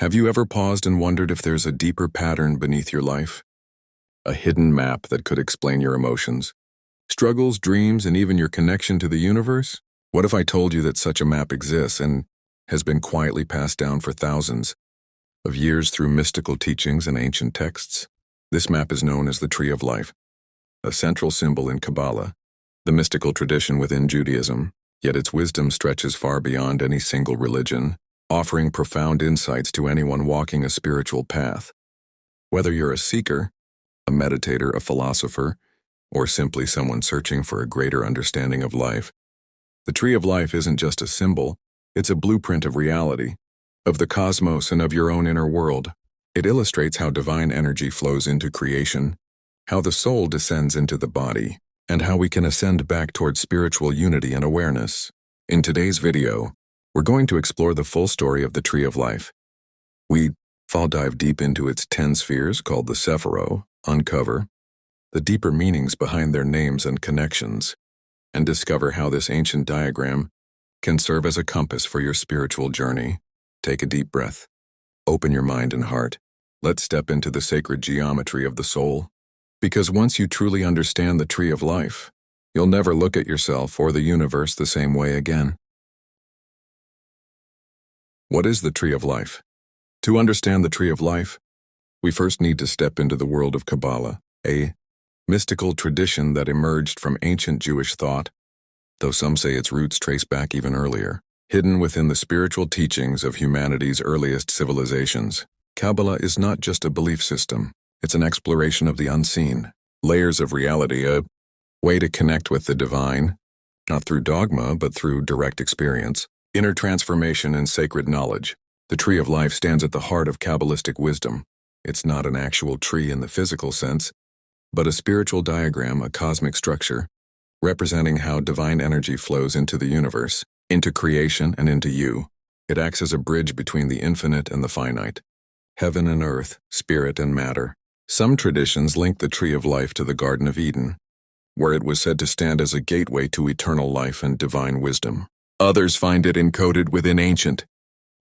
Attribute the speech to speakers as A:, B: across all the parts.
A: Have you ever paused and wondered if there's a deeper pattern beneath your life? A hidden map that could explain your emotions, struggles, dreams, and even your connection to the universe? What if I told you that such a map exists and has been quietly passed down for thousands of years through mystical teachings and ancient texts? This map is known as the Tree of Life, a central symbol in Kabbalah, the mystical tradition within Judaism, yet its wisdom stretches far beyond any single religion, offering profound insights to anyone walking a spiritual path. Whether you're a seeker, a meditator, a philosopher, or simply someone searching for a greater understanding of life, the Tree of Life isn't just a symbol, it's a blueprint of reality, of the cosmos and of your own inner world. It illustrates how divine energy flows into creation, how the soul descends into the body, and how we can ascend back towards spiritual unity and awareness. In today's video, we're going to explore the full story of the Tree of Life. I'll dive deep into its 10 spheres called the Sephirot, uncover the deeper meanings behind their names and connections, and discover how this ancient diagram can serve as a compass for your spiritual journey. Take a deep breath. Open your mind and heart. Let's step into the sacred geometry of the soul. Because once you truly understand the Tree of Life, you'll never look at yourself or the universe the same way again. What is the Tree of Life? To understand the Tree of Life, we first need to step into the world of Kabbalah, a mystical tradition that emerged from ancient Jewish thought, though some say its roots trace back even earlier. Hidden within the spiritual teachings of humanity's earliest civilizations, Kabbalah is not just a belief system, it's an exploration of the unseen, layers of reality, a way to connect with the divine, not through dogma but through direct experience, inner transformation and sacred knowledge. The Tree of Life stands at the heart of Kabbalistic wisdom. It's not an actual tree in the physical sense, but a spiritual diagram, a cosmic structure, representing how divine energy flows into the universe, into creation and into you. It acts as a bridge between the infinite and the finite, heaven and earth, spirit and matter. Some traditions link the Tree of Life to the Garden of Eden, where it was said to stand as a gateway to eternal life and divine wisdom. Others find it encoded within ancient,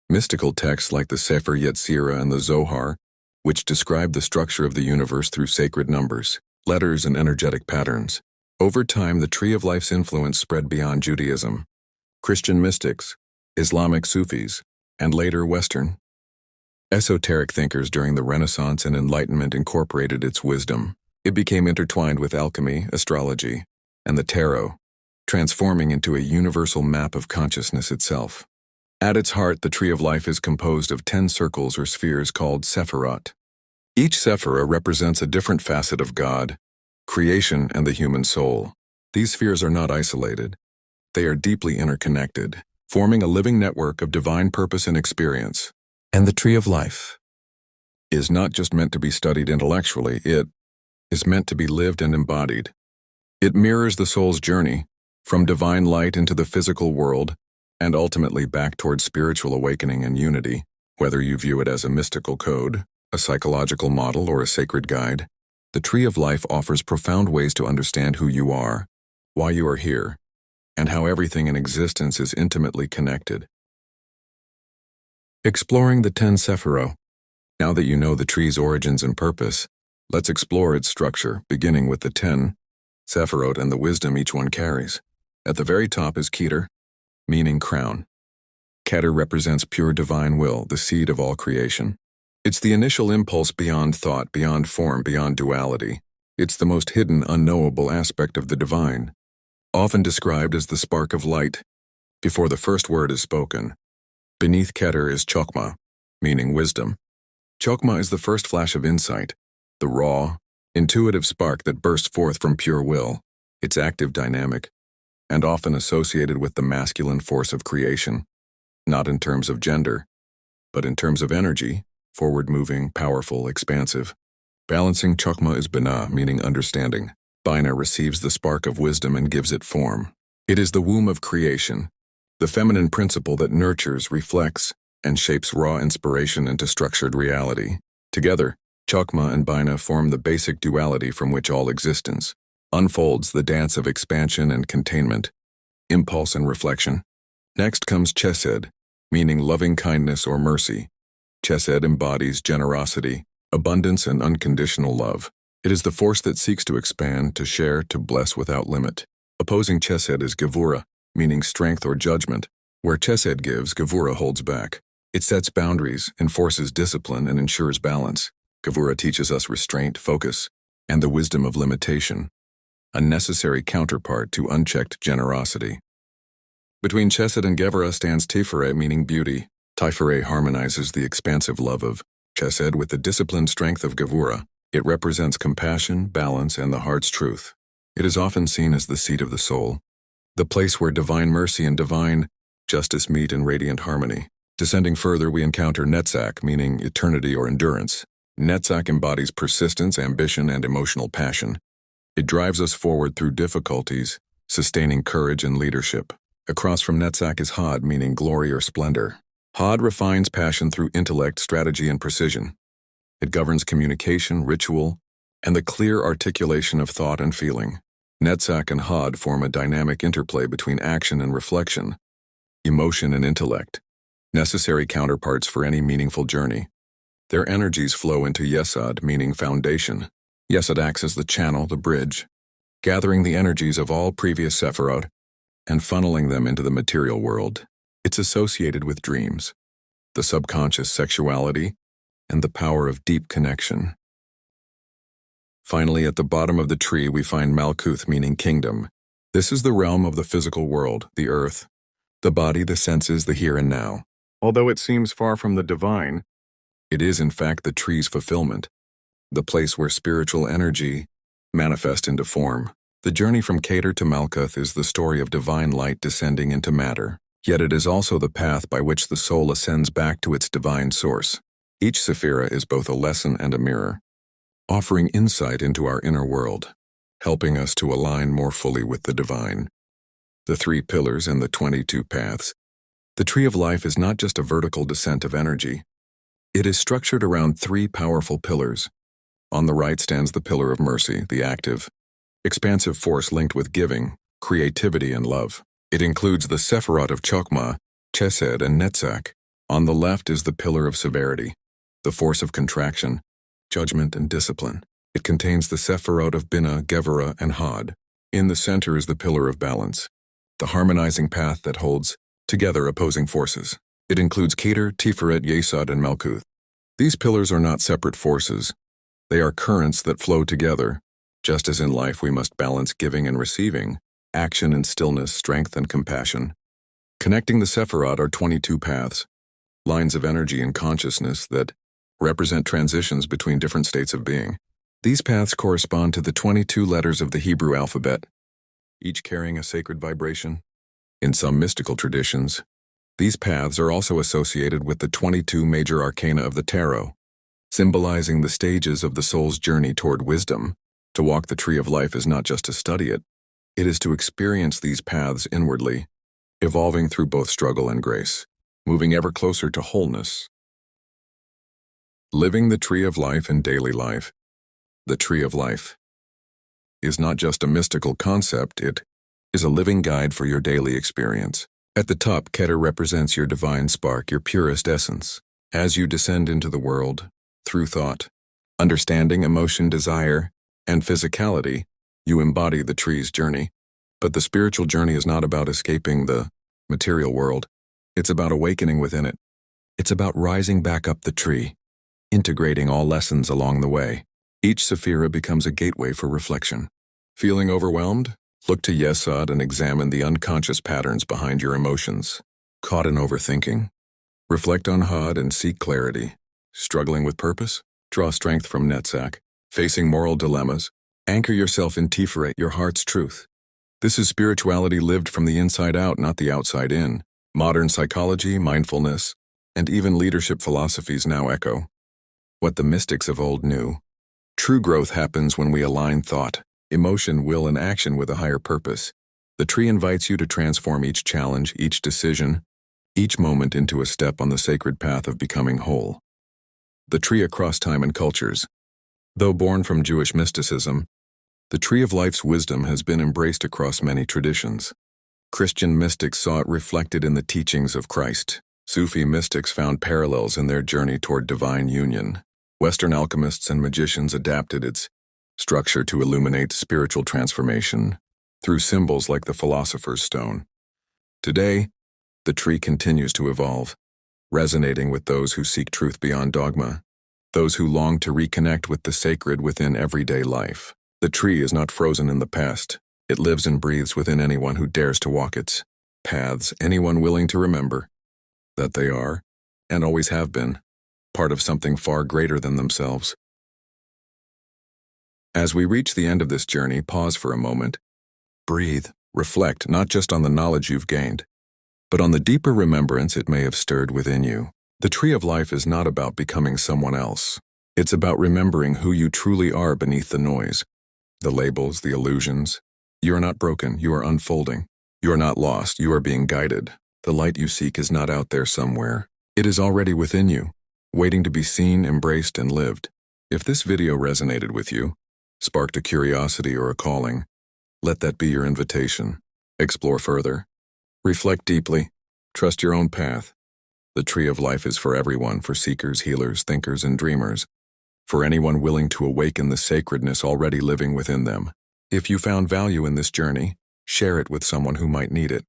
A: mystical texts like the Sephirah and the Zohar, which describe the structure of the universe through sacred numbers, letters, and energetic patterns. Over time, the Tree of Life's influence spread beyond Judaism, Christian mystics, Islamic Sufis, and later Western esoteric thinkers during the Renaissance and Enlightenment incorporated its wisdom. It became intertwined with alchemy, astrology, and the tarot, transforming into a universal map of consciousness itself. At its heart, the Tree of Life is composed of 10 circles or spheres called Sephirot. Each Sephirah represents a different facet of God, creation, and the human soul. These spheres are not isolated. They are deeply interconnected, forming a living network of divine purpose and experience. And the Tree of Life is not just meant to be studied intellectually, it is meant to be lived and embodied. It mirrors the soul's journey, from divine light into the physical world, and ultimately back towards spiritual awakening and unity. Whether you view it as a mystical code, a psychological model, or a sacred guide, the Tree of Life offers profound ways to understand who you are, why you are here, and how everything in existence is intimately connected. Exploring the 10 Sephirot. Now that you know the tree's origins and purpose, let's explore its structure, beginning with the 10 Sephirot and the wisdom each one carries. At the very top is Keter, meaning crown. Keter represents pure divine will, the seed of all creation. It's the initial impulse beyond thought, beyond form, beyond duality. It's the most hidden, unknowable aspect of the divine, often described as the spark of light, before the first word is spoken. Beneath Keter is Chokmah, meaning wisdom. Chokmah is the first flash of insight, the raw, intuitive spark that bursts forth from pure will. It's active, dynamic, and often associated with the masculine force of creation, not in terms of gender, but in terms of energy, forward-moving, powerful, expansive. Balancing Chokmah is Binah, meaning understanding. Binah receives the spark of wisdom and gives it form. It is the womb of creation, the feminine principle that nurtures, reflects, and shapes raw inspiration into structured reality. Together, Chokmah and Binah form the basic duality from which all existence unfolds, the dance of expansion and containment, impulse and reflection. Next comes Chesed, meaning loving kindness or mercy. Chesed embodies generosity, abundance, and unconditional love. It is the force that seeks to expand, to share, to bless without limit. Opposing Chesed is Gevurah, meaning strength or judgment. Where Chesed gives, Gevurah holds back. It sets boundaries, enforces discipline, and ensures balance. Gevurah teaches us restraint, focus, and the wisdom of limitation, a necessary counterpart to unchecked generosity. Between Chesed and Gevurah stands Sephirah, meaning beauty. Sephirah harmonizes the expansive love of Chesed with the disciplined strength of Gevurah. It represents compassion, balance, and the heart's truth. It is often seen as the seat of the soul, the place where divine mercy and divine justice meet in radiant harmony. Descending further, we encounter Netzach, meaning eternity or endurance. Netzach embodies persistence, ambition, and emotional passion. It drives us forward through difficulties, sustaining courage and leadership. Across from Netzach is Hod, meaning glory or splendor. Hod refines passion through intellect, strategy, and precision. It governs communication, ritual, and the clear articulation of thought and feeling. Netzach and Hod form a dynamic interplay between action and reflection, emotion and intellect, necessary counterparts for any meaningful journey. Their energies flow into Yesod, meaning foundation. Yesod acts as the channel, the bridge, gathering the energies of all previous Sephirot and funneling them into the material world. It's associated with dreams, the subconscious, sexuality, and the power of deep connection. Finally, at the bottom of the tree, we find Malkuth, meaning kingdom. This is the realm of the physical world, the earth, the body, the senses, the here and now. Although it seems far from the divine, it is in fact the tree's fulfillment, the place where spiritual energy manifests into form. The journey from Keter to Malkuth is the story of divine light descending into matter. Yet it is also the path by which the soul ascends back to its divine source. Each Sephirah is both a lesson and a mirror, offering insight into our inner world, helping us to align more fully with the divine. The 3 pillars and the 22 paths. The tree of life is not just a vertical descent of energy. It is structured around 3 powerful pillars. On the right stands the pillar of mercy, the active, expansive force linked with giving, creativity, and love. It includes the Sephirot of Chokmah, Chesed, and Netzach. On the left is the pillar of severity, the force of contraction, judgment, and discipline. It contains the Sephirot of Binah, Gevurah, and Hod. In the center is the pillar of balance, the harmonizing path that holds together opposing forces. It includes Keter, Tiferet, Yesod, and Malkuth. These pillars are not separate forces. They are currents that flow together. Just as in life we must balance giving and receiving, action and stillness, strength and compassion. Connecting the Sephirot are 22 paths, lines of energy and consciousness that represent transitions between different states of being. These paths correspond to the 22 letters of the Hebrew alphabet, each carrying a sacred vibration. In some mystical traditions, these paths are also associated with the 22 major arcana of the tarot, symbolizing the stages of the soul's journey toward wisdom. To walk the tree of life is not just to study it, it is to experience these paths inwardly, evolving through both struggle and grace, moving ever closer to wholeness. Living the tree of life in daily life. The tree of life is not just a mystical concept, it is a living guide for your daily experience. At the top, Keter represents your divine spark, your purest essence. As you descend into the world, through thought, understanding, emotion, desire, and physicality, you embody the tree's journey. But the spiritual journey is not about escaping the material world. It's about awakening within it. It's about rising back up the tree, integrating all lessons along the way. Each Sephirah becomes a gateway for reflection. Feeling overwhelmed? Look to Yesod and examine the unconscious patterns behind your emotions. Caught in overthinking? Reflect on Hod and seek clarity. Struggling with purpose? Draw strength from Netzach. Facing moral dilemmas? Anchor yourself in Tiferet, your heart's truth. This is spirituality lived from the inside out, not the outside in. Modern psychology, mindfulness, and even leadership philosophies now echo what the mystics of old knew. True growth happens when we align thought, emotion, will, and action with a higher purpose. The tree invites you to transform each challenge, each decision, each moment into a step on the sacred path of becoming whole. The tree across time and cultures. Though born from Jewish mysticism, the tree of life's wisdom has been embraced across many traditions. Christian mystics saw it reflected in the teachings of Christ, Sufi mystics found parallels in their journey toward divine union. Western alchemists and magicians adapted its structure to illuminate spiritual transformation through symbols like the philosopher's stone. Today, the tree continues to evolve, resonating with those who seek truth beyond dogma, those who long to reconnect with the sacred within everyday life. The tree is not frozen in the past. It lives and breathes within anyone who dares to walk its paths, anyone willing to remember that they are, and always have been, part of something far greater than themselves. As we reach the end of this journey, pause for a moment. Breathe, reflect not just on the knowledge you've gained, but on the deeper remembrance it may have stirred within you. The tree of life is not about becoming someone else. It's about remembering who you truly are beneath the noise, the labels, the illusions. You are not broken, you are unfolding. You are not lost, you are being guided. The light you seek is not out there somewhere. It is already within you, waiting to be seen, embraced, and lived. If this video resonated with you, sparked a curiosity or a calling, let that be your invitation. Explore further. Reflect deeply. Trust your own path. The tree of life is for everyone, for seekers, healers, thinkers, and dreamers, for anyone willing to awaken the sacredness already living within them. If you found value in this journey, share it with someone who might need it.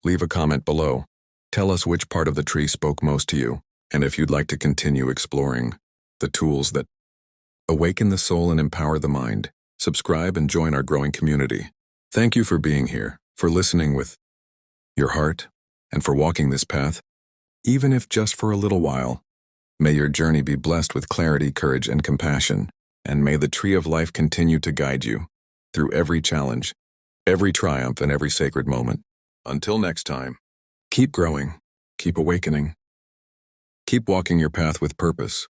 A: Leave a comment below. Tell us which part of the tree spoke most to you, and if you'd like to continue exploring the tools that awaken the soul and empower the mind. Subscribe and join our growing community. Thank you for being here, for listening with your heart, and for walking this path, even if just for a little while. May your journey be blessed with clarity, courage, and compassion, and may the tree of life continue to guide you through every challenge, every triumph, and every sacred moment. Until next time, keep growing, keep awakening, keep walking your path with purpose.